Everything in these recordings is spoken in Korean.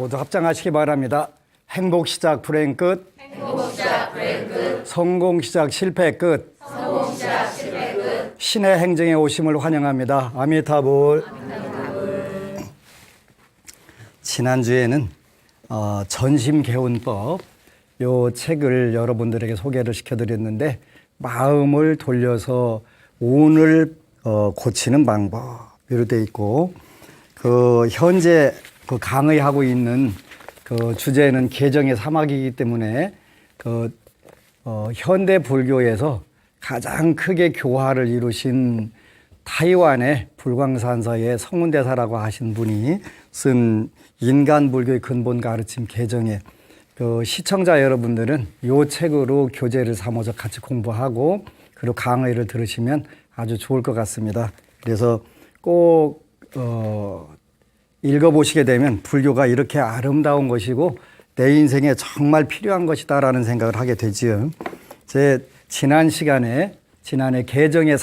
모두 합장하시기 바랍니다. 행복 시작 불행 끝. 성공 시작 실패 끝. 신의 행정에 오심을 환영합니다. 아미타불. 지난주에는 전심개운법 요 책을 여러분들에게 소개를 시켜드렸는데, 마음을 돌려서 오늘 고치는 방법으로 되어 있고, 현재 강의하고 있는 주제는 개정의 사막이기 때문에 현대 불교에서 가장 크게 교화를 이루신 타이완의 불광산사의 성운대사라고 하신 분이 쓴 인간 불교의 근본 가르침 개정에 시청자 여러분들은 이 책으로 교재를 삼아서 같이 공부하고 그리고 강의를 들으시면 아주 좋을 것 같습니다. 그래서 꼭 읽어보시게 되면 불교가 이렇게 아름다운 것이고 내 인생에 정말 필요한 것이다라는 생각을 하게 되지요. 지난해 개정의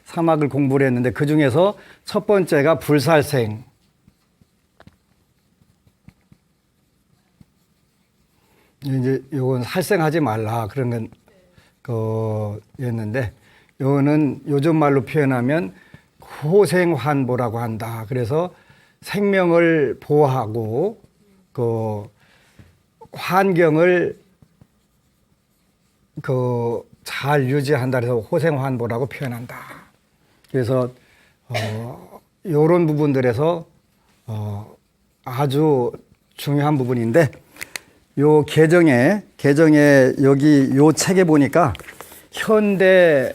사막을 공부를 했는데, 그 중에서 첫 번째가 불살생. 이제 요건 살생하지 말라 그런 거였는데, 요거는 요즘 말로 표현하면 호생환보라고 한다. 그래서 생명을 보호하고 환경을 잘 유지한다 해서 호생환보라고 표현한다. 그래서 이런 부분들에서 아주 중요한 부분인데, 요 개정에 여기 요 책에 보니까 현대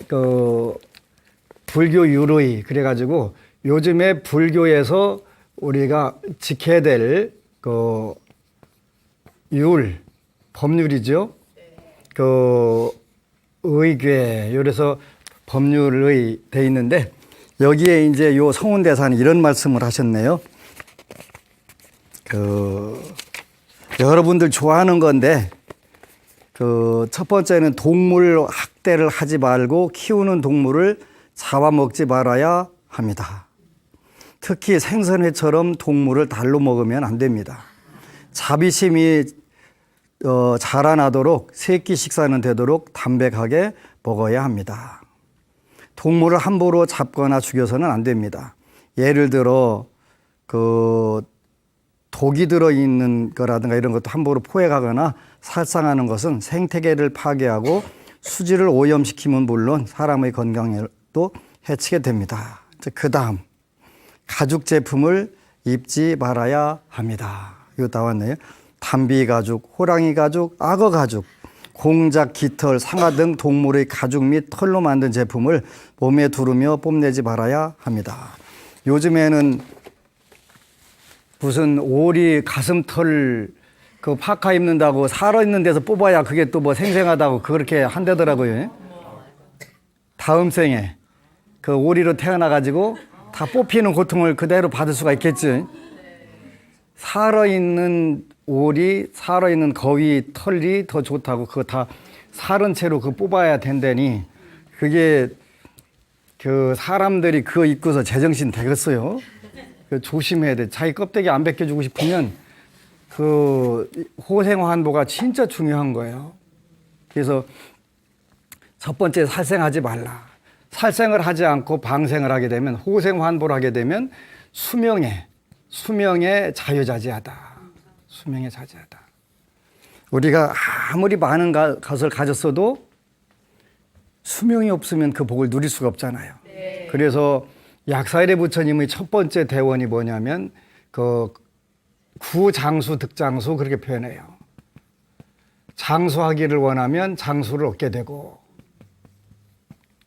불교 유의 그래가지고 요즘에 불교에서 우리가 지켜야 될 법률이죠. 의궤, 그래서 법률의 돼 있는데, 여기에 이제 요 성운대사는 이런 말씀을 하셨네요. 여러분들 좋아하는 건데, 첫 번째는 동물 학대를 하지 말고 키우는 동물을 잡아먹지 말아야 합니다. 특히 생선회처럼 동물을 달로 먹으면 안 됩니다. 자비심이 자라나도록 새끼 식사는 되도록 담백하게 먹어야 합니다. 동물을 함부로 잡거나 죽여서는 안 됩니다. 예를 들어 독이 들어있는 거라든가 이런 것도 함부로 포획하거나 살상하는 것은 생태계를 파괴하고 수질을 오염시키면 물론 사람의 건강에도 해치게 됩니다. 그 다음, 가죽 제품을 입지 말아야 합니다. 이거 나왔네요. 담비 가죽, 호랑이 가죽, 악어 가죽, 공작, 깃털, 상아 등 동물의 가죽 및 털로 만든 제품을 몸에 두르며 뽐내지 말아야 합니다. 요즘에는 무슨 오리 가슴털 파카 입는다고 살아있는 데서 뽑아야 그게 또 뭐 생생하다고 그렇게 한다더라고요. 다음 생에 오리로 태어나가지고 다 뽑히는 고통을 그대로 받을 수가 있겠지. 살아있는 오리, 살아있는 거위 털이 더 좋다고, 그거 다 살은 채로 뽑아야 된다니, 그게 사람들이 그거 입고서 제정신 되겠어요? 조심해야 돼. 자기 껍데기 안 벗겨주고 싶으면 호생환보가 진짜 중요한 거예요. 그래서 첫 번째, 살생하지 말라. 살생을 하지 않고 방생을 하게 되면, 호생환보를 하게 되면 수명에 자유자재하다. 수명에 자재하다. 우리가 아무리 많은 것을 가졌어도 수명이 없으면 그 복을 누릴 수가 없잖아요. 네. 그래서 약사일의 부처님의 첫 번째 대원이 뭐냐면 구장수, 득장수 그렇게 표현해요. 장수하기를 원하면 장수를 얻게 되고,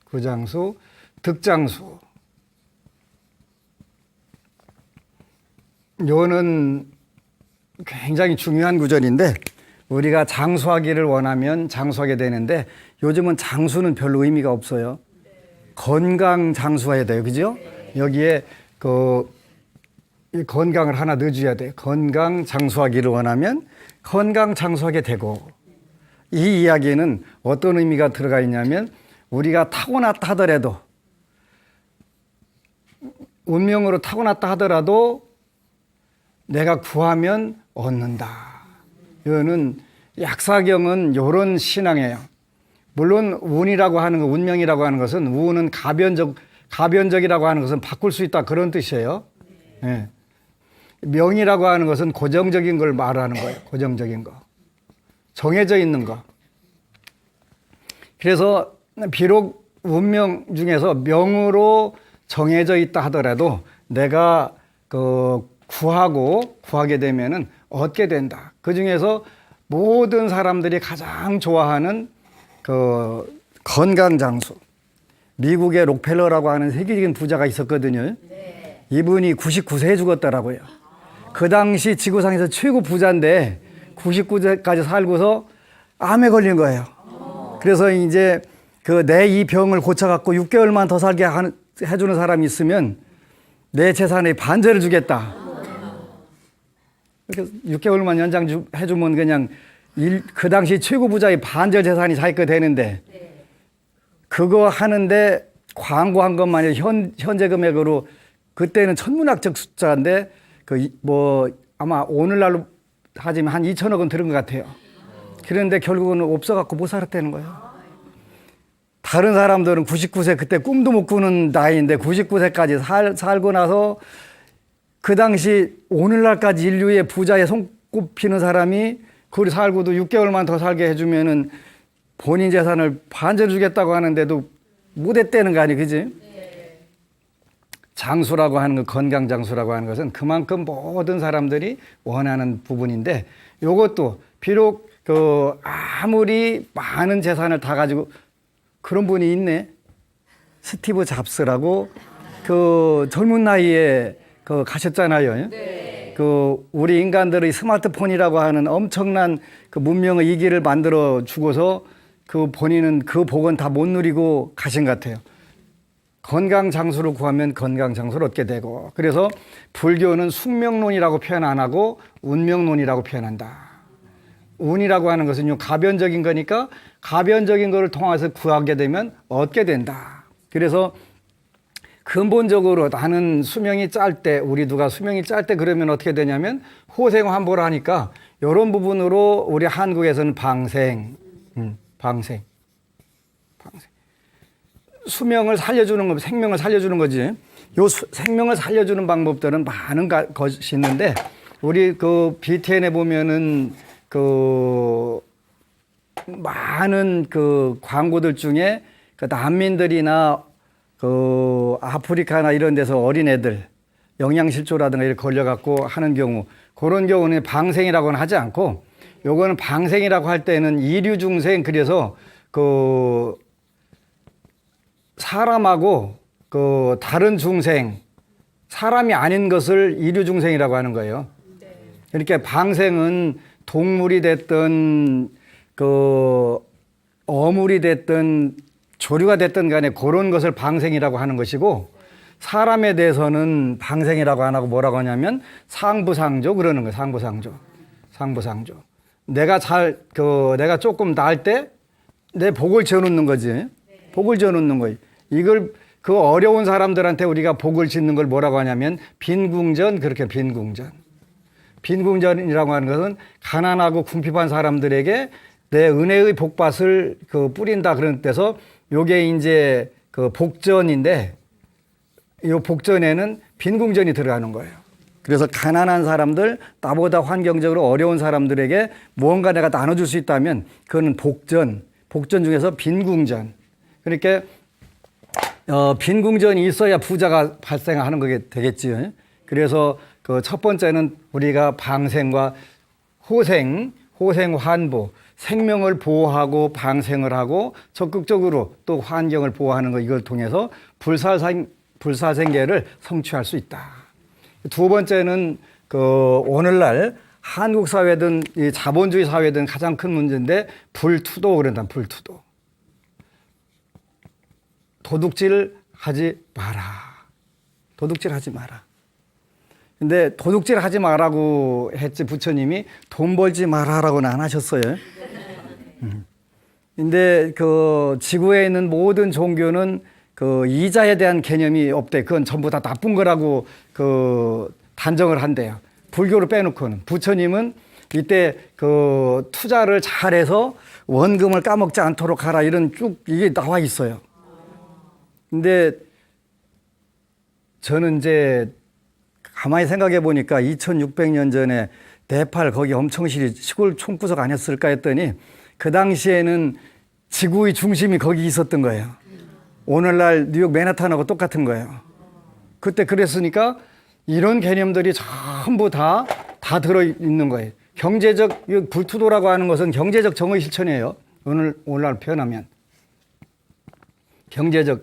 구장수, 득장수. 이거는 굉장히 중요한 구절인데, 우리가 장수하기를 원하면 장수하게 되는데, 요즘은 장수는 별로 의미가 없어요. 건강 장수해야 돼요. 그죠? 여기에 이 건강을 하나 넣어줘야 돼요. 건강 장수하기를 원하면 건강 장수하게 되고, 이 이야기는 어떤 의미가 들어가 있냐면, 우리가 타고났다 하더라도, 운명으로 타고났다 하더라도 내가 구하면 얻는다. 이거는 약사경은 이런 신앙이에요. 물론 운이라고 하는 거, 운명이라고 하는 것은 운은 가변적이라고 하는 것은 바꿀 수 있다 그런 뜻이에요. 네. 명이라고 하는 것은 고정적인 걸 말하는 거예요. 고정적인 거. 정해져 있는 거. 그래서 비록 운명 중에서 명으로 정해져 있다 하더라도 내가 구하게 되면은 얻게 된다. 그 중에서 모든 사람들이 가장 좋아하는 건강 장수. 미국의 록펠러라고 하는 세계적인 부자가 있었거든요. 네. 이분이 99세에 죽었더라고요. 그 당시 지구상에서 최고 부자인데 99세까지 살고서 암에 걸린 거예요. 그래서 이제 내 이 병을 고쳐갖고 6개월만 더 살게 해주는 사람이 있으면 내 재산의 반절을 주겠다. 그래서 6개월만 연장해주면 그냥 그 당시 최고 부자의 반절 재산이 자기 거 되는데 그거 하는데 광고한 것만이 현재 금액으로 그때는 천문학적 숫자인데 아마 오늘날로 하지만 한 2천억 원 들은 것 같아요. 그런데 결국은 없어갖고 못 살았다는 거예요. 다른 사람들은 99세 그때 꿈도 못 꾸는 나이인데 99세까지 살고 나서 그 당시 오늘날까지 인류의 부자에 손꼽히는 사람이 그리 살고도 6개월만 더 살게 해주면은 본인 재산을 반절 주겠다고 하는데도 못했다는 거 아니, 그지? 네. 장수라고 하는 것, 건강 장수라고 하는 것은 그만큼 모든 사람들이 원하는 부분인데 이것도 비록 아무리 많은 재산을 다 가지고 그런 분이 있네. 스티브 잡스라고 젊은 나이에 가셨잖아요. 네. 우리 인간들의 스마트폰이라고 하는 엄청난 문명의 이기를 만들어 주고서 본인은 그 복은 다 못 누리고 가신 것 같아요. 건강 장수를 구하면 건강 장수를 얻게 되고, 그래서 불교는 숙명론이라고 표현 안 하고 운명론이라고 표현한다. 운이라고 하는 것은 가변적인 거니까 가변적인 것을 통해서 구하게 되면 얻게 된다. 그래서 근본적으로 나는 수명이 짧 때, 우리 누가 수명이 짧 때 그러면 어떻게 되냐면 호생환보를 하니까 이런 부분으로 우리 한국에서는 방생. 수명을 살려주는 거, 생명을 살려주는 거지. 요 생명을 살려주는 방법들은 많은 것이 있는데, 우리 BTN에 보면은 많은 광고들 중에 난민들이나 아프리카나 이런 데서 어린애들 영양실조라든가 이렇게 걸려갖고 하는 경우, 그런 경우는 방생이라고는 하지 않고, 요거는 방생이라고 할 때는 이류중생, 그래서 사람하고 다른 중생, 사람이 아닌 것을 이류중생이라고 하는 거예요. 그러니까 방생은 동물이 됐든 어물이 됐든 조류가 됐든 간에 그런 것을 방생이라고 하는 것이고, 사람에 대해서는 방생이라고 안 하고 뭐라고 하냐면 상부상조 그러는 거예요. 상부상조. 내가 조금 나을 때 내 복을 지어놓는 거지. 복을 지어놓는 거예요. 이걸 어려운 사람들한테 우리가 복을 짓는 걸 뭐라고 하냐면 빈궁전, 그렇게 빈궁전. 빈궁전이라고 하는 것은 가난하고 궁핍한 사람들에게 내 은혜의 복밭을 뿌린다 그런 데서 요게 이제 복전인데, 이 복전에는 빈궁전이 들어가는 거예요. 그래서 가난한 사람들, 나보다 환경적으로 어려운 사람들에게 무언가 내가 나눠줄 수 있다면 그거는 복전 중에서 빈궁전. 그러니까 빈궁전이 있어야 부자가 발생하는 거게 되겠지요. 그래서 첫 번째는 우리가 방생과 호생환보, 생명을 보호하고 방생을 하고 적극적으로 또 환경을 보호하는 거, 이걸 통해서 불사생계를 성취할 수 있다. 두 번째는 오늘날 한국 사회든 이 자본주의 사회든 가장 큰 문제인데 불투도 그런다. 불투도. 도둑질 하지 마라. 근데 도둑질 하지 마라고 했지, 부처님이 돈 벌지 마라라고는 안 하셨어요. 근데 지구에 있는 모든 종교는 이자에 대한 개념이 없대. 그건 전부 다 나쁜 거라고 단정을 한대요. 불교를 빼놓고는. 부처님은 이때 그 투자를 잘해서 원금을 까먹지 않도록 하라 이런 쭉 이게 나와 있어요. 근데 저는 이제 가만히 생각해 보니까 2600년 전에 네팔 거기 엄청 시골 총구석 아니었을까 했더니 그 당시에는 지구의 중심이 거기 있었던 거예요. 오늘날 뉴욕 맨하탄하고 똑같은 거예요. 그때 그랬으니까 이런 개념들이 전부 다 들어있는 거예요. 경제적, 불투도라고 하는 것은 경제적 정의 실천이에요. 오늘날 표현하면. 경제적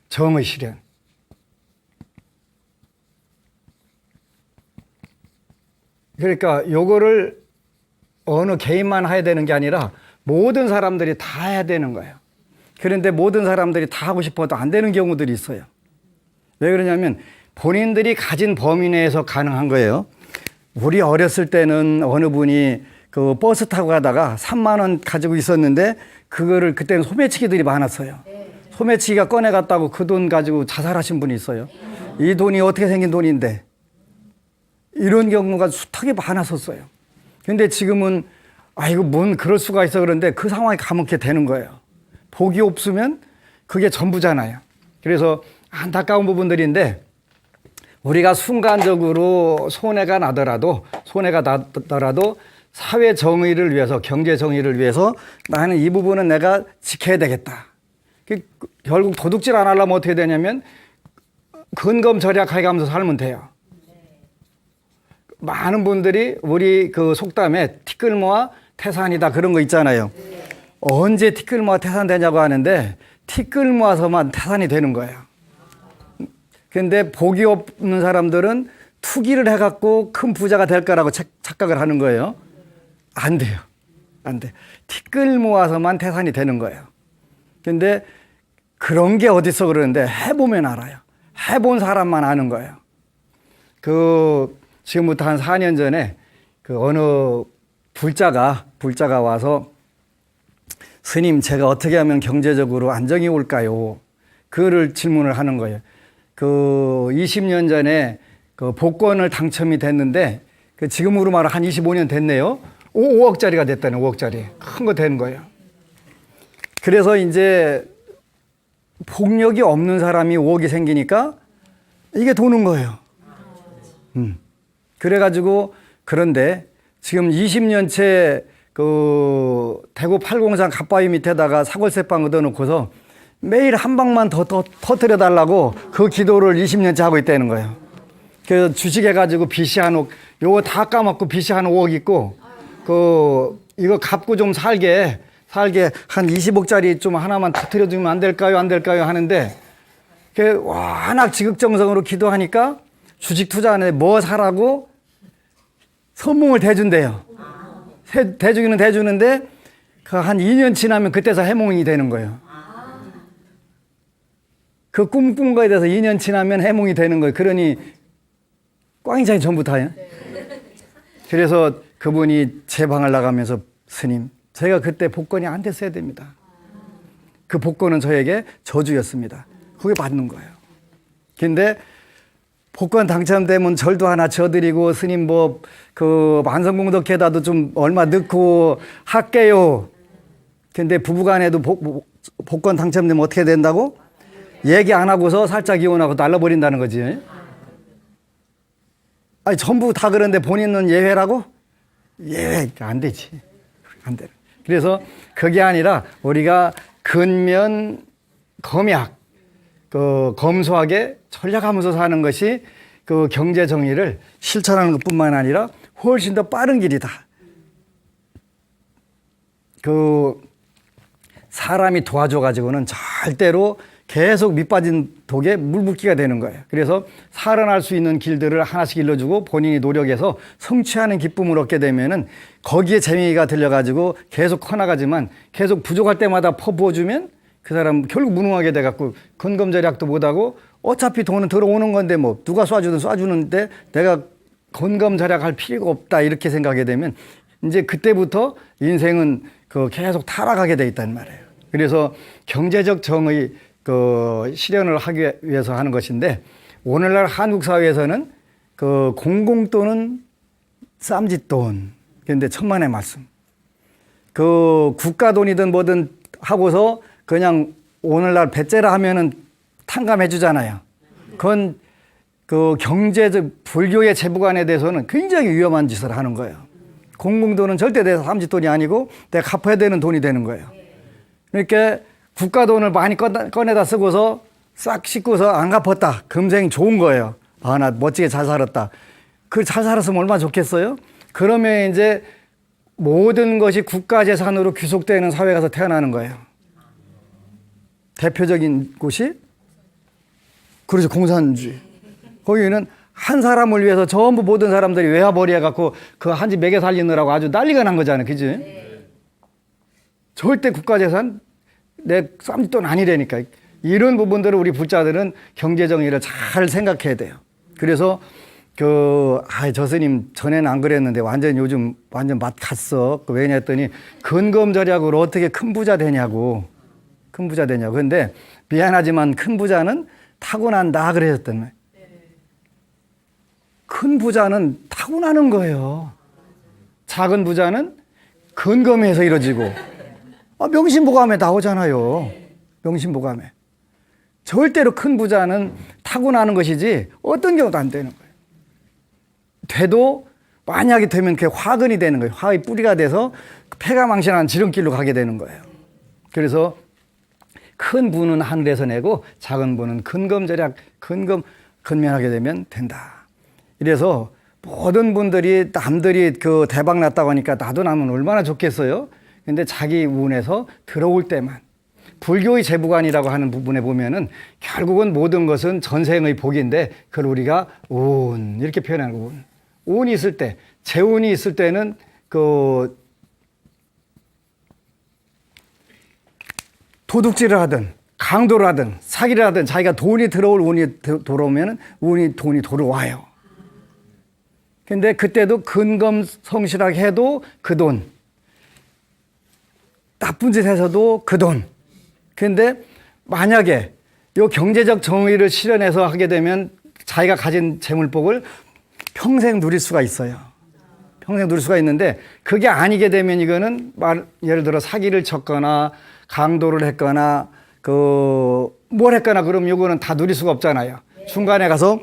정의 실현. 그러니까 요거를 어느 개인만 해야 되는 게 아니라 모든 사람들이 다 해야 되는 거예요. 그런데 모든 사람들이 다 하고 싶어도 안 되는 경우들이 있어요. 왜 그러냐면 본인들이 가진 범위 내에서 가능한 거예요. 우리 어렸을 때는 어느 분이 그 버스 타고 가다가 3만 원 가지고 있었는데 그거를 그때는 소매치기들이 많았어요. 소매치기가 꺼내갔다고 그 돈 가지고 자살하신 분이 있어요. 이 돈이 어떻게 생긴 돈인데 이런 경우가 숱하게 많았었어요. 근데 지금은 아이고 뭔 그럴 수가 있어 그런데 그 상황에 가면 이렇게 되는 거예요. 복이 없으면 그게 전부잖아요. 그래서 안타까운 부분들인데 우리가 순간적으로 손해가 나더라도 사회 정의를 위해서 경제 정의를 위해서 나는 이 부분은 내가 지켜야 되겠다. 결국 도둑질 안 하려면 어떻게 되냐면 근검 절약해 가면서 살면 돼요. 많은 분들이 우리 그 속담에 티끌모아 태산이다 그런 거 있잖아요. 언제 티끌모아 태산되냐고 하는데 티끌 모아서만 태산이 되는 거예요. 근데 복이 없는 사람들은 투기를 해갖고 큰 부자가 될 거라고 착각을 하는 거예요. 안 돼요. 안 돼. 티끌 모아서만 태산이 되는 거예요. 근데 그런 게 어딨어 그러는데 해보면 알아요. 해본 사람만 아는 거예요. 지금부터 한 4년 전에 어느 불자가 와서 스님 제가 어떻게 하면 경제적으로 안정이 올까요? 그를 질문을 하는 거예요. 20년 전에 복권을 당첨이 됐는데 지금으로 말하면 한 25년 됐네요. 5억짜리가 됐다네. 5억짜리. 큰 거 되는 거예요. 그래서 이제 폭력이 없는 사람이 5억이 생기니까 이게 도는 거예요. 그래가지고 그런데 지금 20년째 대구 팔공산 갓바위 밑에다가 사골세빵 얻어놓고서 매일 한 방만 더 터뜨려 달라고 그 기도를 20년째 하고 있다는 거예요. 그래서 주식해가지고 빚이 한 5억, 요거 다 까먹고 빚이 한 5억 있고, 이거 갚고 좀 살게 한 20억짜리 좀 하나만 터뜨려주면 안 될까요? 하는데, 워낙 지극정성으로 기도하니까 주식 투자하는데 뭐 사라고 선몽을 대준대요. 대주기는 대주는데, 한 2년 지나면 그때서 해몽이 되는 거예요. 그 꿈꾼 거에 대해서 2년 지나면 해몽이 되는 거예요. 그러니 꽝이장이 전부 다요. 그래서 그분이 제 방을 나가면서 스님, 제가 그때 복권이 안 됐어야 됩니다. 그 복권은 저에게 저주였습니다. 그게 받는 거예요. 근데 복권 당첨되면 절도 하나 져드리고 스님 만성공덕회다도 좀 얼마 넣고 할게요. 근데 부부간에도 복권 당첨되면 어떻게 된다고? 얘기 안 하고서 살짝 이혼하고 날라버린다는 거지. 아니, 전부 다 그런데 본인은 예외라고? 예외, 안 되지. 안 돼. 그래서 그게 아니라 우리가 근면, 검약, 검소하게 전략하면서 사는 것이 경제 정의를 실천하는 것 뿐만 아니라 훨씬 더 빠른 길이다. 사람이 도와줘가지고는 절대로 계속 밑빠진 독에 물붓기가 되는 거예요. 그래서 살아날 수 있는 길들을 하나씩 일러주고 본인이 노력해서 성취하는 기쁨을 얻게 되면은 거기에 재미가 들려가지고 계속 커나가지만 계속 부족할 때마다 퍼부어주면 그 사람 결국 무능하게 돼갖고 건검절약도 못하고 어차피 돈은 들어오는 건데 누가 쏴주든 쏴주는데 내가 건검절약할 필요가 없다 이렇게 생각하게 되면 이제 그때부터 인생은 계속 타락하게 돼 있단 말이에요. 그래서 경제적 정의 실현을 하기 위해서 하는 것인데 오늘날 한국 사회에서는 그 공공돈은 쌈짓돈. 그런데 천만의 말씀. 그 국가 돈이든 뭐든 하고서 그냥 오늘날 배째라 하면은 탕감해 주잖아요. 그건 그 경제적 불교의 재부관에 대해서는 굉장히 위험한 짓을 하는 거예요. 공공돈은 절대 내 쌈짓돈이 아니고 내가 갚아야 되는 돈이 되는 거예요. 그러니까 국가 돈을 많이 꺼내다 쓰고서 싹 씻고서 안 갚았다. 금생 좋은 거예요. 아, 나 멋지게 잘 살았다. 그 잘 살았으면 얼마나 좋겠어요? 그러면 이제 모든 것이 국가 재산으로 귀속되는 사회에 가서 태어나는 거예요. 대표적인 곳이 그렇죠. 공산주의. 거기는 한 사람을 위해서 전부 모든 사람들이 외화벌이 해갖고 그 한 집 먹여 살리느라고 아주 난리가 난 거잖아요. 그지? 절대 국가재산 내 쌈짓돈 아니라니까. 이런 부분들을 우리 불자들은 경제정의를 잘 생각해야 돼요. 그래서 저 스님 전에는 안 그랬는데 요즘 완전 맛 갔어. 왜냐 했더니 근검절약으로 어떻게 큰 부자 되냐고. 큰 부자 되냐고. 근데 미안하지만 큰 부자는 타고난다 그랬었던 거예요. 큰 부자는 타고나는 거예요. 작은 부자는 근검에서 이루어지고. 명심보감에 나오잖아요. 명심보감에. 절대로 큰 부자는 타고나는 것이지 어떤 경우도 안 되는 거예요. 돼도 만약에 되면 그게 화근이 되는 거예요. 화의 뿌리가 돼서 폐가 망신하는 지름길로 가게 되는 거예요. 그래서 큰 부는 하늘에서 내고 작은 부는 근면하게 되면 된다. 이래서 모든 분들이 남들이 그 대박 났다고 하니까 나도 나면 얼마나 좋겠어요. 근데 자기 운에서 들어올 때만 불교의 재부관이라고 하는 부분에 보면은 결국은 모든 것은 전생의 복인데 그걸 우리가 운 이렇게 표현하는 거. 운이 있을 때, 재운이 있을 때는 그 도둑질을 하든 강도를 하든 사기를 하든 자기가 돈이 들어올 운이 들어오면은 돈이 들어와요. 근데 그때도 근검성실하게 해도 그 돈, 나쁜 짓 해서도 그 돈. 근데 만약에 이 경제적 정의를 실현해서 하게 되면 자기가 가진 재물복을 평생 누릴 수가 있어요. 평생 누릴 수가 있는데 그게 아니게 되면 이거는 예를 들어 사기를 쳤거나 강도를 했거나 뭘 했거나 그러면 이거는 다 누릴 수가 없잖아요. 중간에 가서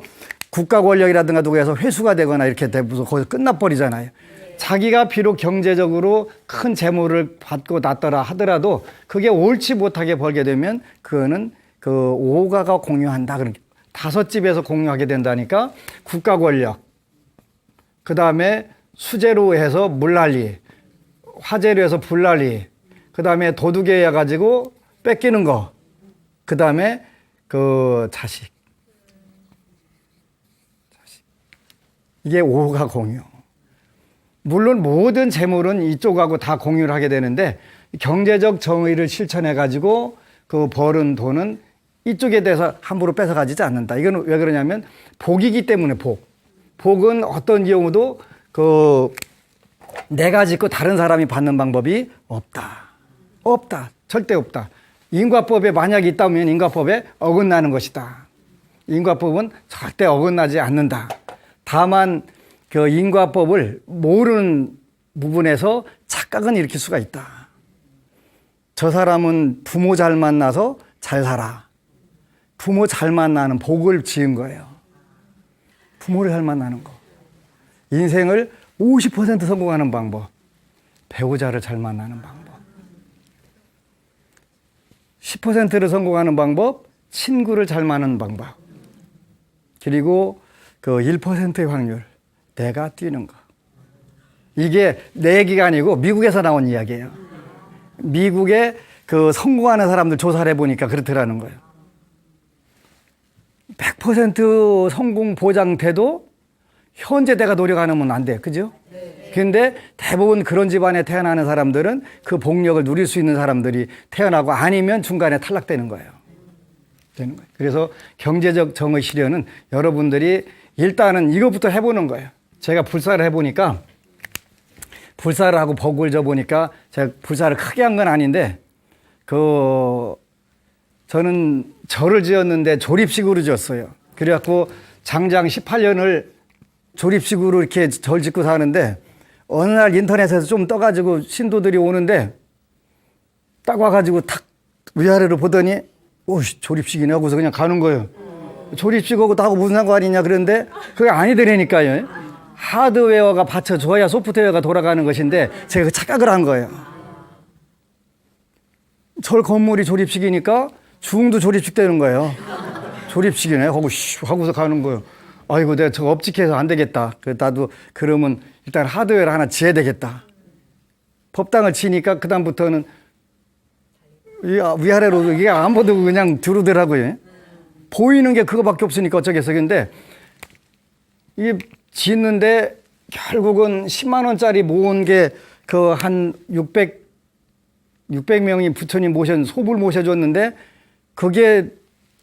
국가 권력이라든가 누구에서 회수가 되거나 이렇게 되면서 거기서 끝나버리잖아요. 자기가 비록 경제적으로 큰 재물을 받고 났더라 하더라도 그게 옳지 못하게 벌게 되면 그거는 오가가 공유한다. 그런 5집에서 공유하게 된다니까 국가 권력, 그 다음에 수재로 해서 물난리, 화재로 해서 불난리, 그 다음에 도둑에 해가지고 뺏기는 거, 그 다음에 자식. 이게 오가 공유. 물론 모든 재물은 이쪽하고 다 공유를 하게 되는데 경제적 정의를 실천해가지고 그 벌은 돈은 이쪽에 대해서 함부로 뺏어가지지 않는다. 이건 왜 그러냐면 복이기 때문에 복은 어떤 경우도 내가 짓고 다른 사람이 받는 방법이 없다. 절대 없다. 인과법에 만약에 있다면 인과법에 어긋나는 것이다. 인과법은 절대 어긋나지 않는다. 다만 인과법을 모르는 부분에서 착각은 일으킬 수가 있다. 저 사람은 부모 잘 만나서 잘 살아. 부모 잘 만나는 복을 지은 거예요. 부모를 잘 만나는 거. 인생을 50% 성공하는 방법. 배우자를 잘 만나는 방법. 10%를 성공하는 방법. 친구를 잘 만나는 방법. 그리고 1%의 확률. 내가 뛰는 거. 이게 내 얘기가 아니고 미국에서 나온 이야기예요. 미국에 성공하는 사람들 조사를 해보니까 그렇더라는 거예요. 100% 성공 보장돼도 현재 내가 노력 안 하면 안 돼. 그죠? 근데 대부분 그런 집안에 태어나는 사람들은 그 복력을 누릴 수 있는 사람들이 태어나고 아니면 중간에 탈락되는 거예요. 그래서 경제적 정의 실현은 여러분들이 일단은 이것부터 해보는 거예요. 제가 불사를 해보니까 불사를 하고 복을 져보니까 제가 불사를 크게 한 건 아닌데 저는 절을 지었는데 조립식으로 지었어요. 그래갖고 장장 18년을 조립식으로 이렇게 절 짓고 사는데 어느 날 인터넷에서 좀 떠가지고 신도들이 오는데 딱 와가지고 탁 위아래로 보더니 오 조립식이네 하고서 그냥 가는 거예요. 조립식하고 나하고 무슨 상관이냐 그런데 그게 아니더라니까요. 하드웨어가 받쳐줘야 소프트웨어가 돌아가는 것인데 제가 그 착각을 한 거예요. 절 건물이 조립식이니까 중도 조립식 되는 거예요. 조립식이네 하고 하고서 가는 거예요. 아이고 내가 저거 업직해서 안 되겠다. 나도 그러면 일단 하드웨어를 하나 지어야 되겠다. 법당을 치니까 그 다음부터는 위아래로 이게 안 보도 그냥 들어오더라고요. 보이는 게 그거밖에 없으니까 어쩌겠어. 근데 이게 짓는데 결국은 10만 원짜리 모은 게 그 한 600명이 부처님 소불 모셔줬는데 그게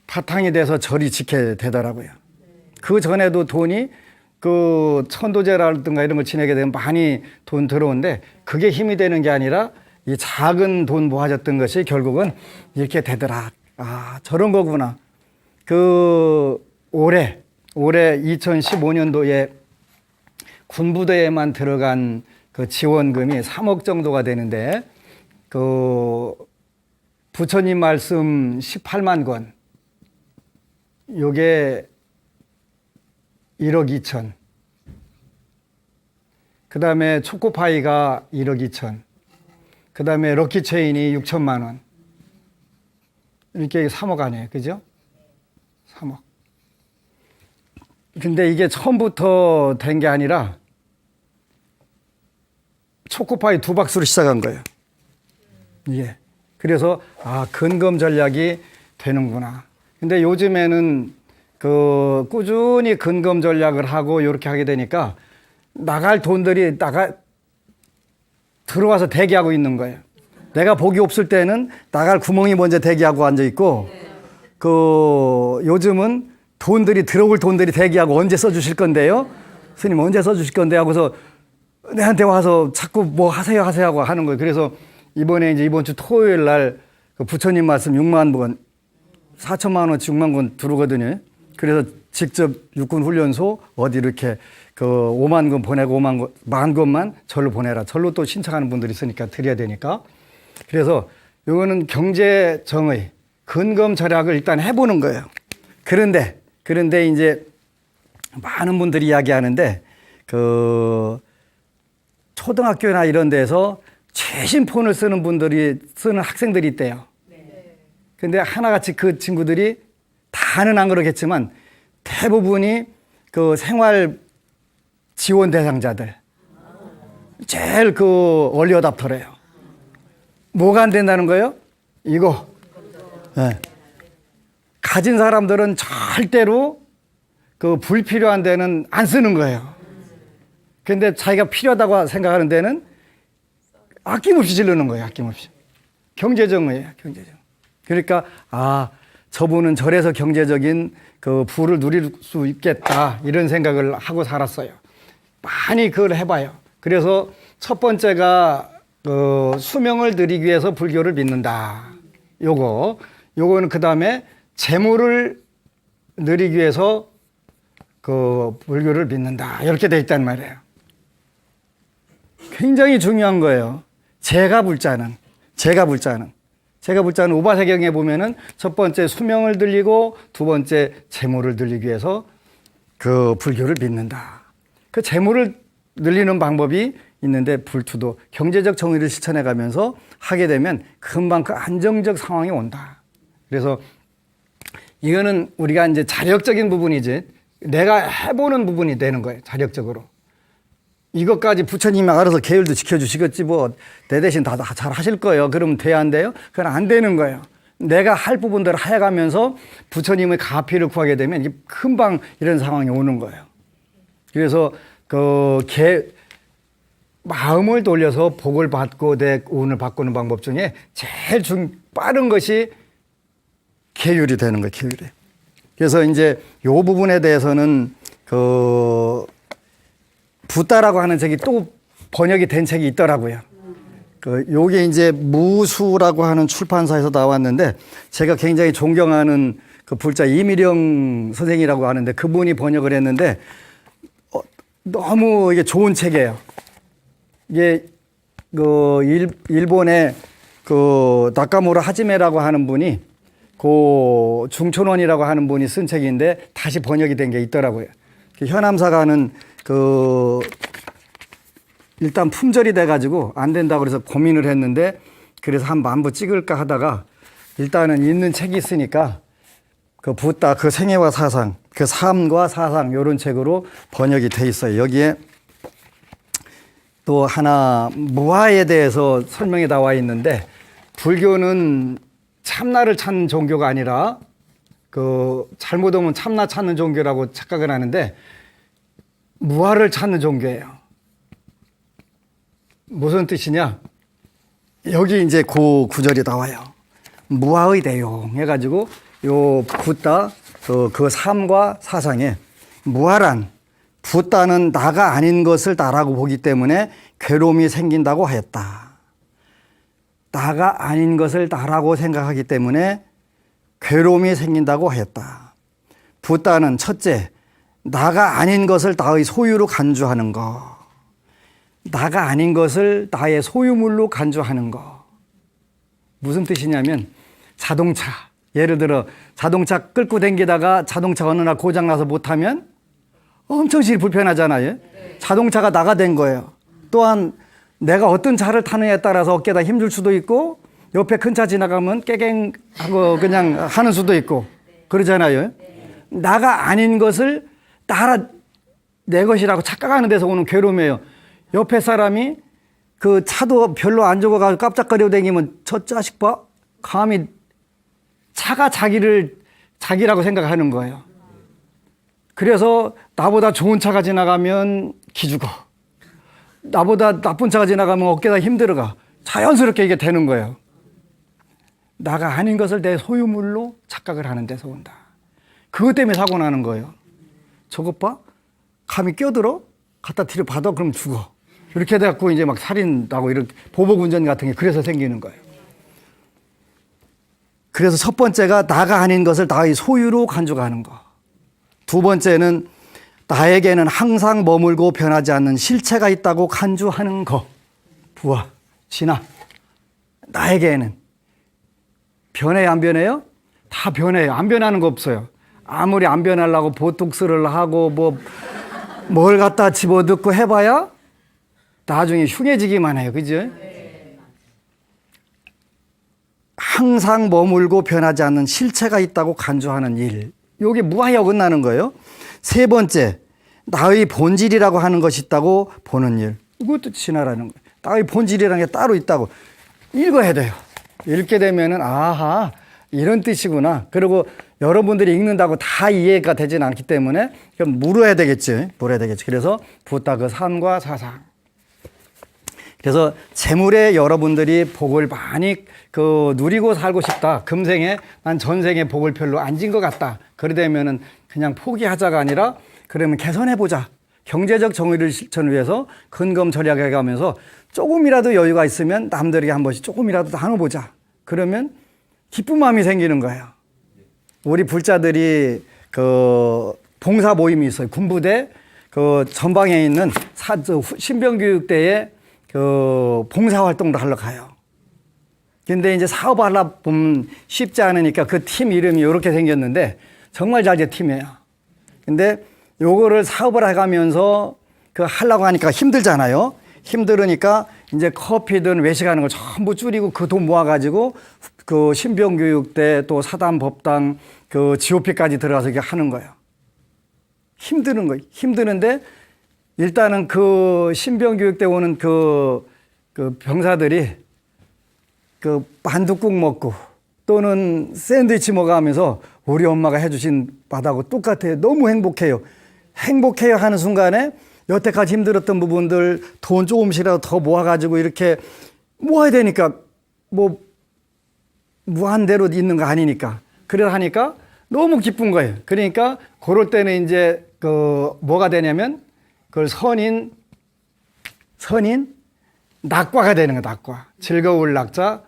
바탕이 돼서 절이 지게 되더라고요. 그 전에도 돈이 그 천도제라든가 이런 걸 지내게 되면 많이 돈 들어오는데 그게 힘이 되는 게 아니라 이 작은 돈 모아졌던 것이 결국은 이렇게 되더라. 아, 저런 거구나. 올해 2015년도에 군부대에만 들어간 그 지원금이 3억 정도가 되는데 부처님 말씀 18만 권, 요게 1억 2천. 그 다음에 초코파이가 1억 2천. 그 다음에 럭키체인이 6천만 원. 이렇게 3억 아니에요. 그죠? 3억. 근데 이게 처음부터 된 게 아니라 초코파이 2박스로 시작한 거예요. 이게. 그래서, 근검 전략이 되는구나. 근데 요즘에는 꾸준히 근검 전략을 하고 이렇게 하게 되니까 나갈 돈들이 들어와서 대기하고 있는 거예요. 내가 복이 없을 때는 나갈 구멍이 먼저 대기하고 앉아 있고, 요즘은 들어올 돈들이 대기하고 언제 써주실 건데요? 스님 언제 써주실 건데? 하고서 내한테 와서 자꾸 뭐 하세요 하고 하는 거예요. 그래서 이번 주 토요일 날 부처님 말씀 6만 권, 4천만 원치 6만 권 들어오거든요. 그래서 직접 육군훈련소 어디 이렇게 5만 권 보내고 1만 권만 절로 보내라. 절로 또 신청하는 분들이 있으니까 드려야 되니까. 그래서 이거는 경제정의, 근검 절약을 일단 해보는 거예요. 그런데 이제 많은 분들이 이야기하는데 초등학교나 이런 데서 최신 폰을 쓰는 학생들이 있대요. 근데 하나같이 그 친구들이 다는 안 그러겠지만 대부분이 생활 지원 대상자들. 제일 얼리 어답터래요. 뭐가 안 된다는 거예요? 이거. 네. 가진 사람들은 절대로 불필요한 데는 안 쓰는 거예요. 근데 자기가 필요하다고 생각하는 데는 아낌없이 지르는 거예요. 아낌없이. 경제정의예요. 경제정. 그러니까 저분은 절에서 경제적인 부를 누릴 수 있겠다 이런 생각을 하고 살았어요. 많이 그걸 해봐요. 그래서 첫 번째가 수명을 드리기 위해서 불교를 믿는다. 요거는 그 다음에 재물을 누리기 위해서 불교를 믿는다. 이렇게 돼 있단 말이에요. 굉장히 중요한 거예요. 제가불자는 우바세경에 보면은 첫 번째 수명을 들리고 두 번째 재물을 들리기 위해서 불교를 믿는다. 재물을 늘리는 방법이 있는데 불투도 경제적 정의를 실천해 가면서 하게 되면 금방 안정적 상황이 온다. 그래서 이거는 우리가 이제 자력적인 부분이지 내가 해보는 부분이 되는 거예요. 자력적으로. 이것까지 부처님이 알아서 계율도 지켜주시겠지 내 대신 다 잘 하실 거예요. 그러면 돼야 안 돼요? 그건 안 되는 거예요. 내가 할 부분들을 해가면서 부처님의 가피를 구하게 되면 이게 금방 이런 상황이 오는 거예요. 그래서 마음을 돌려서 복을 받고 내 운을 바꾸는 방법 중에 제일 빠른 것이 계율이 되는 거예요. 계율이. 그래서 이제 이 부분에 대해서는 부따라고 하는 책이 또 번역이 된 책이 있더라고요. 요게 이제 무수라고 하는 출판사에서 나왔는데 제가 굉장히 존경하는 그 불자 이미령 선생이라고 하는데 그분이 번역을 했는데 너무 이게 좋은 책이에요. 이게 그 일본의 그 나카무라 하지메라고 하는 분이 그 중촌원이라고 하는 분이 쓴 책인데 다시 번역이 된 게 있더라고요. 현암사가는 그 일단 품절이 돼가지고 안 된다고 그래서 고민을 했는데 그래서 한 만부 찍을까 하다가 일단은 있는 책이 있으니까 그 붓다 그 생애와 사상 그 삶과 사상 이런 책으로 번역이 돼 있어요. 여기에 또 하나 무아에 대해서 설명이 나와 있는데 불교는 참나를 찾는 종교가 아니라 그 잘못 오면 참나 찾는 종교라고 착각을 하는데 무아를 찾는 종교예요. 무슨 뜻이냐? 여기 이제 그 구절이 나와요. 무아의 대용 해가지고 요 붓다 그 삶과 사상에 무아란 붓다는 나가 아닌 것을 나라고 보기 때문에 괴로움이 생긴다고 하였다. 나가 아닌 것을 나라고 생각하기 때문에 괴로움이 생긴다고 하였다. 붓다는 첫째, 나가 아닌 것을 나의 소유로 간주하는 것. 나가 아닌 것을 나의 소유물로 간주하는 것. 무슨 뜻이냐면 자동차. 예를 들어 자동차 끌고 다니다가 자동차 어느 날 고장나서 못하면 엄청 불편하잖아요. 자동차가 나가 된 거예요. 또한 내가 어떤 차를 타느냐에 따라서 어깨에다 힘줄 수도 있고 옆에 큰 차 지나가면 깨갱하고 그냥 하는 수도 있고 그러잖아요. 나가 아닌 것을 내 것이라고 착각하는 데서 오는 괴로움이에요. 옆에 사람이 그 차도 별로 안 좋아가지고 깜짝거리고 다니면 저 자식 봐 감히 차가 자기라고 생각하는 거예요. 그래서 나보다 좋은 차가 지나가면 기죽어. 나보다 나쁜 차가 지나가면 어깨가 힘들어가. 자연스럽게 이게 되는 거예요. 나가 아닌 것을 내 소유물로 착각을 하는 데서 온다. 그것 때문에 사고 나는 거예요. 저것 봐? 감히 껴들어? 갖다 들여받아? 그럼 죽어. 이렇게 돼갖고 이제 막 살인하고 이렇게 보복운전 같은 게 그래서 생기는 거예요. 그래서 첫 번째가 나가 아닌 것을 나의 소유로 간주하는 거. 두 번째는 나에게는 항상 머물고 변하지 않는 실체가 있다고 간주하는 거. 부하, 진화. 나에게는 변해요, 안 변해요? 다 변해요. 안 변하는 거 없어요. 아무리 안 변하려고 보톡스를 하고 뭘 갖다 집어넣고 해봐야 나중에 흉해지기만 해요. 그죠? 항상 머물고 변하지 않는 실체가 있다고 간주하는 일. 이게 무아에 어긋나는 거예요. 세 번째, 나의 본질이라고 하는 것이 있다고 보는 일. 이것도 진화라는 거예요. 나의 본질이라는 게 따로 있다고. 읽어야 돼요. 읽게 되면은 아하 이런 뜻이구나. 그리고 여러분들이 읽는다고 다 이해가 되지는 않기 때문에 그럼 물어야 되겠지. 그래서 붓다 그 삶과 사상. 그래서 재물에 여러분들이 복을 많이 누리고 살고 싶다. 금생에 난 전생에 복을 별로 안 진 것 같다. 그러려면은 그냥 포기하자가 아니라 그러면 개선해보자. 경제적 정의를 실천을 위해서 근검절약해 가면서 조금이라도 여유가 있으면 남들에게 한 번씩 조금이라도 나눠보자. 그러면 기쁜 마음이 생기는 거예요. 우리 불자들이 봉사 모임이 있어요. 군부대 전방에 있는 신병교육대에 봉사활동도 하러 가요. 근데 이제 사업하려 보면 쉽지 않으니까 그 팀 이름이 이렇게 생겼는데 정말 잘 된 팀이에요. 근데 요거를 사업을 해가면서 하려고 하니까 힘들잖아요. 힘들으니까 이제 커피든 외식하는 걸 전부 줄이고 그 돈 모아가지고 신병교육대 또 사단법당 GOP까지 들어가서 이게 하는 거예요. 힘드는 거예요. 힘드는데 일단은 신병교육대 오는 병사들이 만둣국 먹고 또는 샌드위치 먹어가면서 우리 엄마가 해주신 밥하고 똑같아요. 너무 행복해요. 행복해요 하는 순간에 여태까지 힘들었던 부분들 돈 조금씩이라도 더 모아가지고 이렇게 모아야 되니까 무한대로 있는 거 아니니까. 그래 하니까 너무 기쁜 거예요. 그러니까 그럴 때는 이제 뭐가 되냐면 그걸 선인 낙과가 되는 거야. 낙과. 즐거울 낙자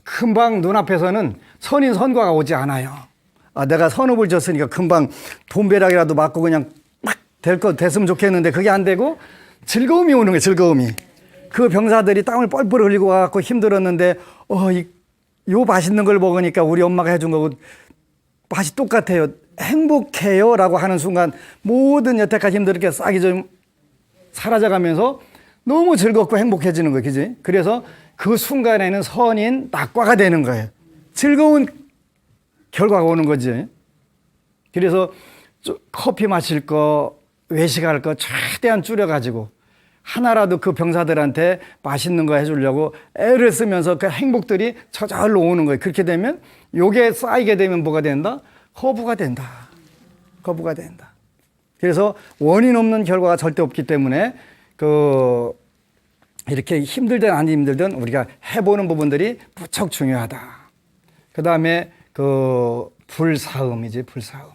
금방 눈앞에서는 선인 선과가 오지 않아요. 아, 내가 선업을 줬으니까 금방 돈벼락이라도 맞고 그냥 막 될 거 됐으면 좋겠는데 그게 안 되고 즐거움이 오는 거예요. 즐거움이. 그 병사들이 땀을 뻘뻘 흘리고 와갖고 힘들었는데 요 맛있는 걸 먹으니까 우리 엄마가 해준 거고 맛이 똑같아요. 행복해요 라고 하는 순간 모든 여태까지 힘들게 싹이 좀 사라져가면서 너무 즐겁고 행복해지는 거예요. 그지? 그래서 그 순간에는 선인 낙과가 되는 거예요. 즐거운 결과가 오는 거지. 그래서 커피 마실 거, 외식할 거 최대한 줄여가지고 하나라도 그 병사들한테 맛있는 거 해주려고 애를 쓰면서 그 행복들이 저절로 오는 거예요. 그렇게 되면 요게 쌓이게 되면 뭐가 된다? 허브가 된다. 허브가 된다. 그래서 원인 없는 결과가 절대 없기 때문에 이렇게 힘들든 안 힘들든 우리가 해보는 부분들이 무척 중요하다. 그 다음에 불사음이지, 불사음.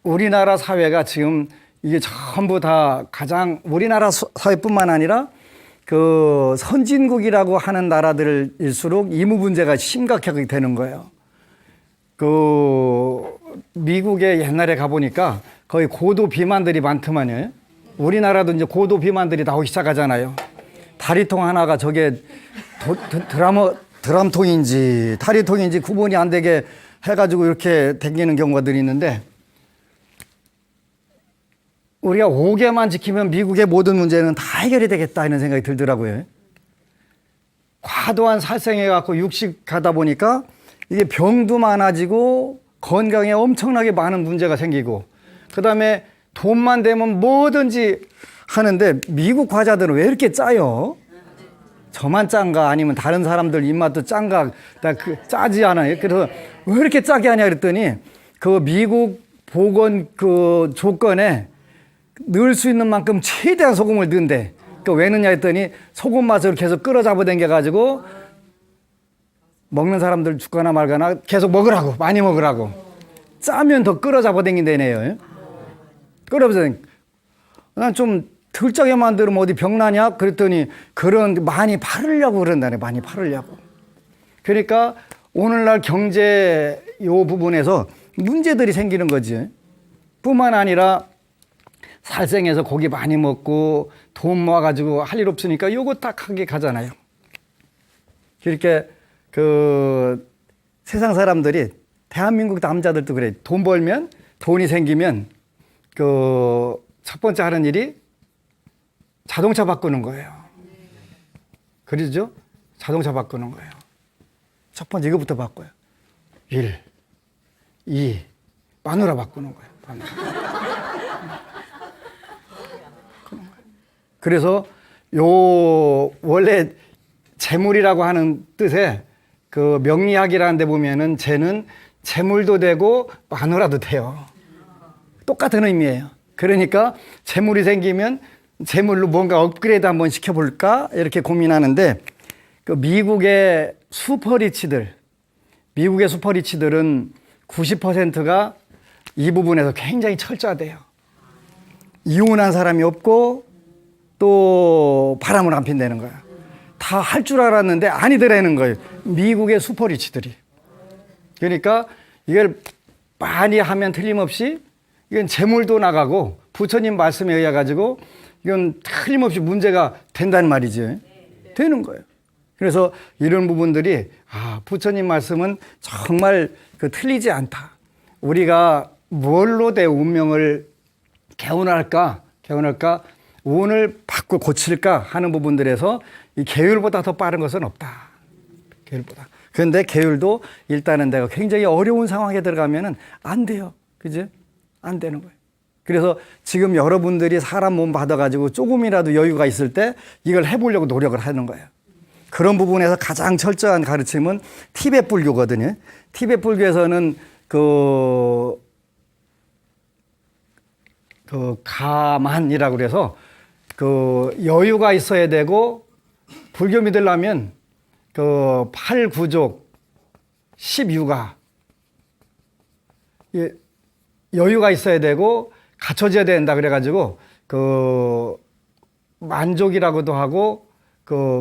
우리나라 사회가 지금 이게 전부 다 가장 우리나라 사회뿐만 아니라 선진국이라고 하는 나라들일수록 이무 문제가 심각하게 되는 거예요. 미국에 옛날에 가보니까 거의 고도 비만들이 많더만요. 우리나라도 이제 고도 비만들이 나오기 시작하잖아요. 다리통 하나가 저게 드럼통인지 다리통인지 구분이 안 되게 해가지고 이렇게 댕기는 경우들이 있는데 우리가 5개만 지키면 미국의 모든 문제는 다 해결이 되겠다 이런 생각이 들더라고요. 과도한 살생해 갖고 육식하다 보니까 이게 병도 많아지고 건강에 엄청나게 많은 문제가 생기고 그다음에 돈만 되면 뭐든지 하는데 미국 과자들은 왜 이렇게 짜요? 저만 짠가 아니면 다른 사람들 입맛도 짠가 짜지 않아요. 그래서 왜 이렇게 짜게 하냐 그랬더니 미국 보건 조건에 넣을 수 있는 만큼 최대한 소금을 넣은대. 왜 넣냐 했더니 소금 맛을 계속 끌어잡아 당겨가지고 먹는 사람들 죽거나 말거나 계속 먹으라고, 많이 먹으라고. 짜면 더 끌어잡아 당긴다네요. 끌어잡아 당겨. 난 좀 덜 짜게 만들면 어디 병나냐? 그랬더니 많이 팔으려고 그런다네, 많이 팔으려고. 그러니까 오늘날 경제 요 부분에서 문제들이 생기는 거지. 뿐만 아니라 살생해서 고기 많이 먹고 돈 모아가지고 할 일 없으니까 요거 딱 하게 가잖아요. 그렇게 세상 사람들이 대한민국 남자들도 그래. 돈 벌면 돈이 생기면 첫 번째 하는 일이 자동차 바꾸는 거예요. 그러죠? 자동차 바꾸는 거예요. 첫 번째 이거부터 바꿔요. 1, 2, 마누라 바꾸는 거예요. 마누라. 그래서 원래 재물이라고 하는 뜻에 명리학이라는 데 보면은 재는 재물도 되고 마누라도 돼요. 똑같은 의미예요. 그러니까 재물이 생기면 재물로 뭔가 업그레이드 한번 시켜볼까 이렇게 고민하는데 미국의 슈퍼리치들은 90%가 이 부분에서 굉장히 철저하대요. 이혼한 사람이 없고 또 바람을 안 핀다는 거야. 다 할 줄 알았는데 아니더라는 거예요. 미국의 슈퍼리치들이. 그러니까 이걸 많이 하면 틀림없이 이건 재물도 나가고 부처님 말씀에 의해 가지고 이건 틀림없이 문제가 된다는 말이죠. 되는 거예요. 그래서 이런 부분들이 부처님 말씀은 정말 틀리지 않다. 우리가 뭘로 내 운명을 개운할까, 운을 바꿔 고칠까 하는 부분들에서 이 계율보다 더 빠른 것은 없다. 계율보다. 그런데 계율도 일단은 내가 굉장히 어려운 상황에 들어가면은 안 돼요. 그지? 안 되는 거예요. 그래서 지금 여러분들이 사람 몸 받아가지고 조금이라도 여유가 있을 때 이걸 해보려고 노력을 하는 거예요. 그런 부분에서 가장 철저한 가르침은 티베트 불교거든요. 티베트 불교에서는 가만이라고 그래서 여유가 있어야 되고 불교 믿으려면 8구족 10유가 여유가 있어야 되고 갖춰져야 된다 그래가지고 만족이라고도 하고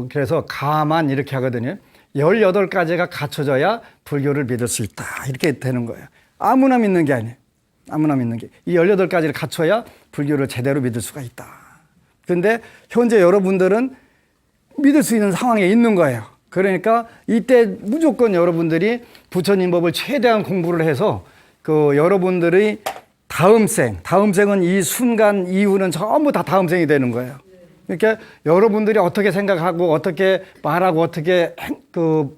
그래서 가만 이렇게 하거든요. 18가지가 갖춰져야 불교를 믿을 수 있다. 이렇게 되는 거예요. 아무나 믿는 게 아니에요. 아무나 믿는 게. 이 18가지를 갖춰야 불교를 제대로 믿을 수가 있다. 그런데 현재 여러분들은 믿을 수 있는 상황에 있는 거예요. 그러니까 이때 무조건 여러분들이 부처님 법을 최대한 공부를 해서 여러분들의 다음 생은 이 순간 이후는 전부 다 다음 생이 되는 거예요. 그러니까 여러분들이 어떻게 생각하고 어떻게 말하고 어떻게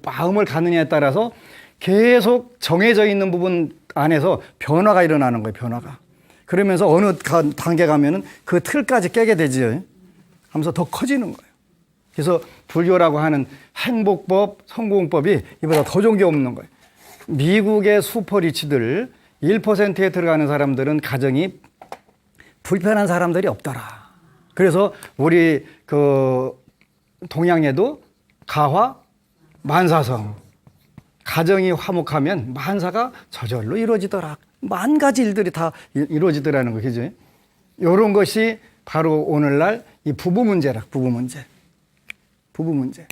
마음을 갖느냐에 따라서 계속 정해져 있는 부분 안에서 변화가 일어나는 거예요. 변화가. 그러면서 어느 단계 가면은 그 틀까지 깨게 되지요. 하면서 더 커지는 거예요. 그래서 불교라고 하는 행복법, 성공법이 이보다 더 좋은 게 없는 거예요. 미국의 슈퍼리치들 1%에 들어가는 사람들은 가정이 불편한 사람들이 없더라. 그래서 우리 동양에도 가화, 만사성, 가정이 화목하면 만사가 저절로 이루어지더라. 만 가지 일들이 다 이루어지더라는 거죠. 이런 것이 바로 오늘날 이 부부 문제라. 부부 문제.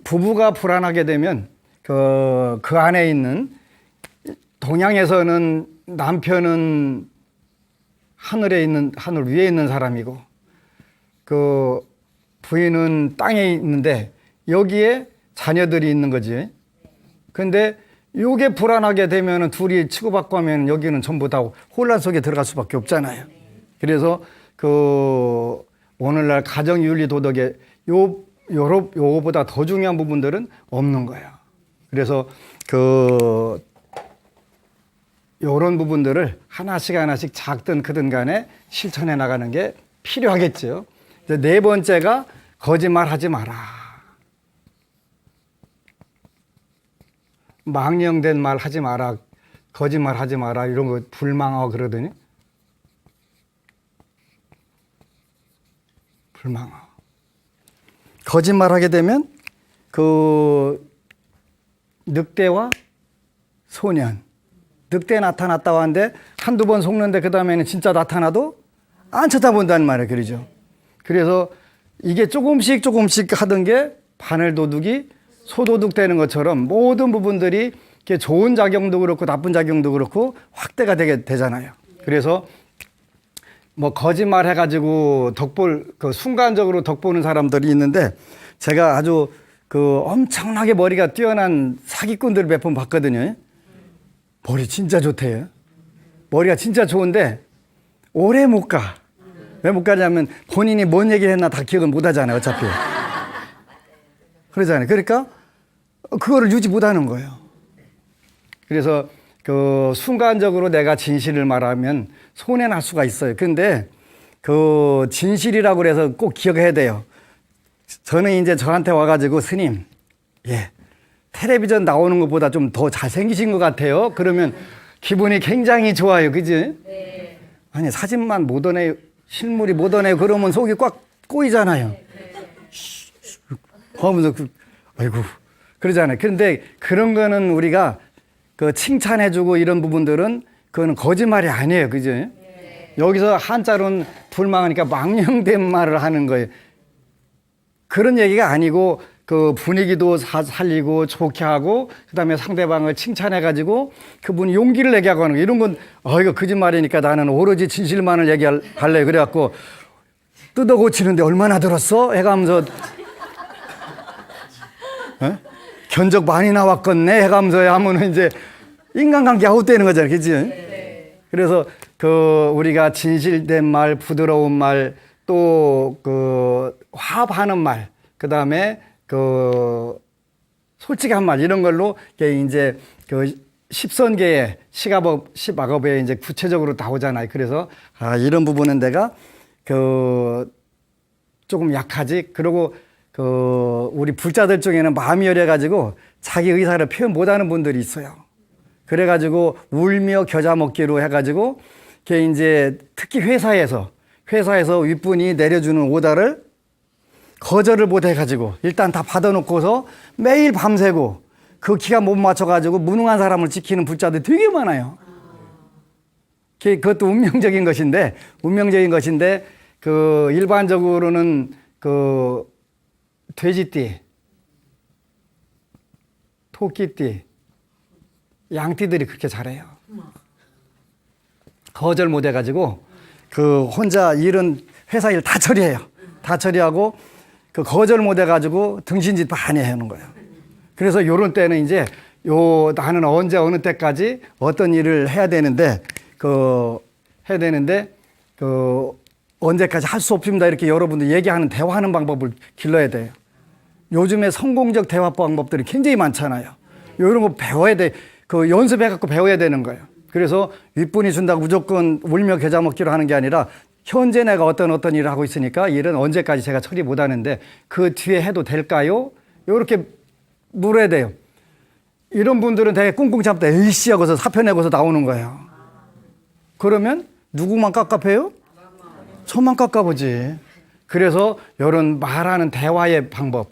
부부가 불안하게 되면 그 안에 있는 동양에서는 남편은 하늘 위에 있는 사람이고 부인은 땅에 있는데 여기에 자녀들이 있는 거지. 근데 요게 불안하게 되면은 둘이 치고받고 하면 여기는 전부 다 혼란 속에 들어갈 수밖에 없잖아요. 그래서 오늘날 가정윤리 도덕에 요거보다 더 중요한 부분들은 없는 거예요. 그래서 요런 부분들을 하나씩 작든 크든 간에 실천해 나가는 게 필요하겠죠. 이제 네 번째가 거짓말 하지 마라. 망령된 말 하지 마라. 거짓말 하지 마라. 이런 거 불망하고 그러더니 불망하고 거짓말 하게 되면 늑대와 소년, 늑대 나타났다고 하는데 한두 번 속는데 그 다음에는 진짜 나타나도 안 쳐다본다는 말이에요. 그러죠. 그래서 이게 조금씩 하던 게 바늘도둑이 소도둑 되는 것처럼 모든 부분들이 좋은 작용도 그렇고 나쁜 작용도 그렇고 확대가 되잖아요. 그래서 뭐 거짓말 해가지고 순간적으로 덕보는 사람들이 있는데 제가 아주 엄청나게 머리가 뛰어난 사기꾼들을 몇 번 봤거든요. 머리 진짜 좋대요. 머리가 진짜 좋은데 오래 못 가. 왜 못 가냐면 본인이 뭔 얘기를 했나 다 기억을 못 하잖아요. 어차피. 그러잖아요. 그러니까 그거를 유지 못 하는 거예요. 그래서 순간적으로 내가 진실을 말하면 손해날 수가 있어요. 근데 진실이라고 그래서 꼭 기억해야 돼요. 저는 이제 저한테 와가지고 스님, 텔레비전 나오는 것보다 좀 더 잘생기신 것 같아요. 그러면 기분이 굉장히 좋아요. 그지? 네. 아니, 사진만 모던해요. 실물이 모던해요. 그러면 속이 꽉 꼬이잖아요. 하면서 아이고 그러잖아요. 그런데 그런 거는 우리가 칭찬해주고 이런 부분들은 그거는 거짓말이 아니에요. 그죠? 네. 여기서 한자로는 불망하니까 망령된 말을 하는 거예요. 그런 얘기가 아니고 분위기도 살리고 좋게 하고 그다음에 상대방을 칭찬해가지고 그분이 용기를 내게 하고 하는 거. 이런 건 이거 거짓말이니까 나는 오로지 진실만을 얘기할래. 그래갖고 뜯어 고치는데 얼마나 들었어? 해가면서 견적 많이 나왔겠네 해가면서 하면은 이제 인간관계 아웃되는 거잖아요. 그치? 네. 그래서 우리가 진실된 말, 부드러운 말, 또 화합하는 말, 그 다음에 솔직한 말, 이런 걸로 이제 십선계의 십악업에 이제 구체적으로 나오잖아요. 그래서 이런 부분은 내가 조금 약하지. 그리고 우리 불자들 중에는 마음이 여려가지고 자기 의사를 표현 못하는 분들이 있어요. 그래가지고 울며 겨자 먹기로 해가지고 이제 특히 회사에서 윗분이 내려주는 오더를 거절을 못 해가지고 일단 다 받아놓고서 매일 밤새고 그 기간 못 맞춰가지고 무능한 사람을 지키는 불자들 되게 많아요. 그것도 운명적인 것인데 일반적으로는 돼지띠, 토끼띠, 양띠들이 그렇게 잘해요. 거절 못 해가지고 그 혼자 일은 회사 일 다 처리해요. 다 처리하고 그 거절 못 해가지고 등신짓 많이 해놓은 거예요. 그래서 요런 때는 이제 나는 언제 어느 때까지 어떤 일을 해야 되는데 언제까지 할 수 없습니다. 이렇게 여러분들 얘기하는 대화하는 방법을 길러야 돼요. 요즘에 성공적 대화 방법들이 굉장히 많잖아요. 이런 거 배워야 돼. 연습해갖고 배워야 되는 거예요. 그래서 윗분이 준다고 무조건 울며 겨자 먹기로 하는 게 아니라 현재 내가 어떤 일을 하고 있으니까 일은 언제까지 제가 처리 못 하는데 그 뒤에 해도 될까요? 이렇게 물어야 돼요. 이런 분들은 되게 꿍꿍 참다 에이씨 하고서 사표 내고서 나오는 거예요. 그러면 누구만 깝깝해요? 저만 깝깝하지. 그래서 이런 말하는 대화의 방법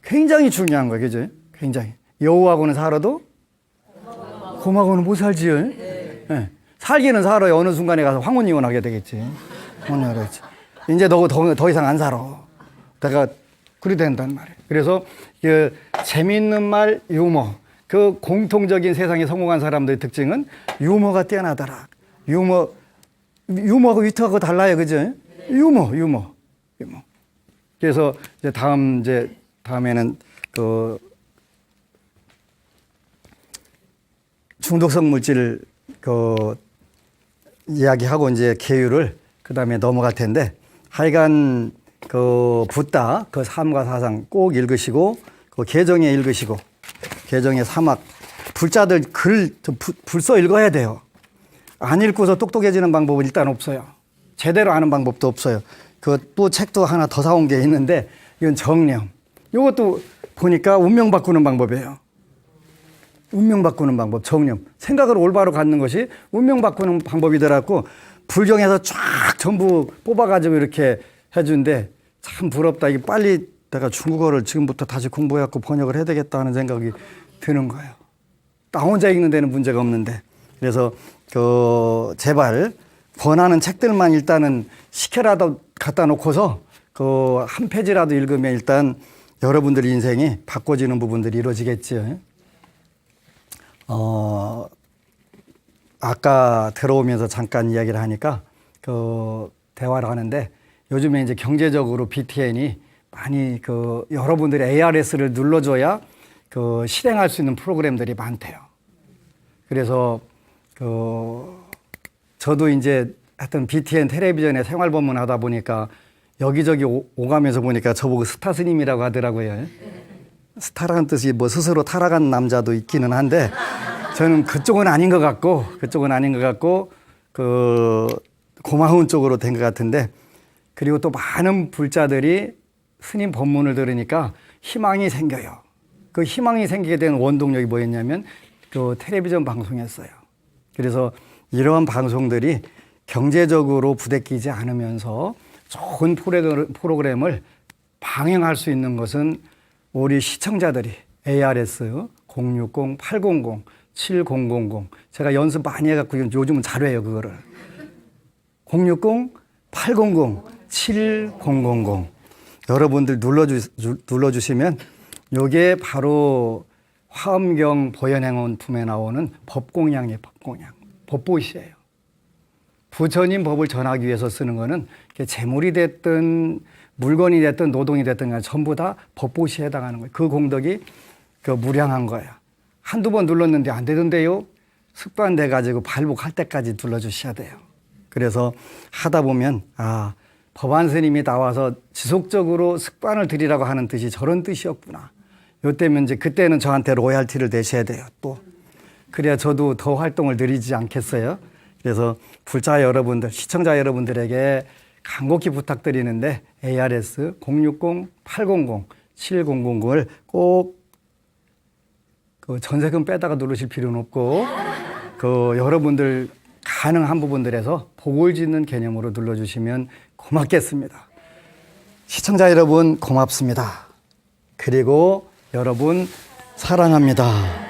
굉장히 중요한 거예요. 그죠? 굉장히. 여우하고는 살아도 곰하고는 못 살지요. 네. 살기는 살아요. 어느 순간에 가서 황혼이혼 하게 되겠지. 황혼이혼하겠지. 이제 너 더 이상 안 살아. 내가 그리 된단 말이에요. 그래서 재미있는 말, 유머. 그 공통적인 세상에 성공한 사람들의 특징은 유머가 뛰어나더라. 유머하고 위트하고 달라요. 그죠? 유머. 그래서 이제 다음에는 중독성 물질 이야기하고 이제 계율을 그다음에 넘어갈 텐데 하여간 붓다 삶과 사상 꼭 읽으시고 계정에 읽으시고 계정의 사막 불자들 글 불써 읽어야 돼요. 안 읽고서 똑똑해지는 방법은 일단 없어요. 제대로 아는 방법도 없어요. 또 책도 하나 더 사온 게 있는데 이건 정념. 이것도 보니까 운명 바꾸는 방법이에요. 운명 바꾸는 방법, 정념. 생각을 올바로 갖는 것이 운명 바꾸는 방법이더라고. 불경에서 쫙 전부 뽑아가지고 이렇게 해준데 참 부럽다. 이게 빨리 내가 중국어를 지금부터 다시 공부해갖고 번역을 해야 되겠다 하는 생각이 드는 거예요. 나 혼자 읽는 데는 문제가 없는데. 그래서 제발 권하는 책들만 일단은 시켜라도 갖다 놓고서 한 페이지라도 읽으면 일단 여러분들 인생이 바꿔지는 부분들이 이루어지겠지요. 아까 들어오면서 잠깐 이야기를 하니까 대화를 하는데 요즘에 이제 경제적으로 BTN이 많이 여러분들이 ARS를 눌러줘야 실행할 수 있는 프로그램들이 많대요. 그래서 저도 이제 하여튼 BTN 텔레비전에 생활법문 하다 보니까 여기저기 오가면서 보니까 저보고 스타 스님이라고 하더라고요. 스타라는 뜻이 스스로 타락한 남자도 있기는 한데 저는 그쪽은 아닌 것 같고 고마운 쪽으로 된 것 같은데 그리고 또 많은 불자들이 스님 법문을 들으니까 희망이 생겨요. 그 희망이 생기게 된 원동력이 뭐였냐면 텔레비전 방송이었어요. 그래서 이러한 방송들이 경제적으로 부대끼지 않으면서 좋은 프로그램을 방영할 수 있는 것은 우리 시청자들이 ARS 060-800-7000 제가 연습 많이 해갖고 요즘은 잘 해요. 그거를 060-800-7000 여러분들 눌러주시면 요게 바로 화엄경 보현행원품에 나오는 법공양이에요. 법보시예요. 부처님 법을 전하기 위해서 쓰는 거는 재물이 됐든 물건이 됐든 노동이 됐든 전부 다 법보시에 해당하는 거예요. 그 공덕이 무량한 거예요. 한두 번 눌렀는데 안 되던데요. 습관돼가지고 발목할 때까지 눌러주셔야 돼요. 그래서 하다 보면 법안 스님이 나와서 지속적으로 습관을 들이라고 하는 뜻이 저런 뜻이었구나. 요때면 이제 그때는 저한테 로얄티를 내셔야 돼요. 또 그래야 저도 더 활동을 늘리지 않겠어요. 그래서 불자 여러분들, 시청자 여러분들에게 간곡히 부탁드리는데 ARS 060-800-7000을 꼭 전세금 빼다가 누르실 필요는 없고 여러분들 가능한 부분들에서 복을 짓는 개념으로 눌러주시면 고맙겠습니다. 시청자 여러분 고맙습니다. 그리고 여러분 사랑합니다.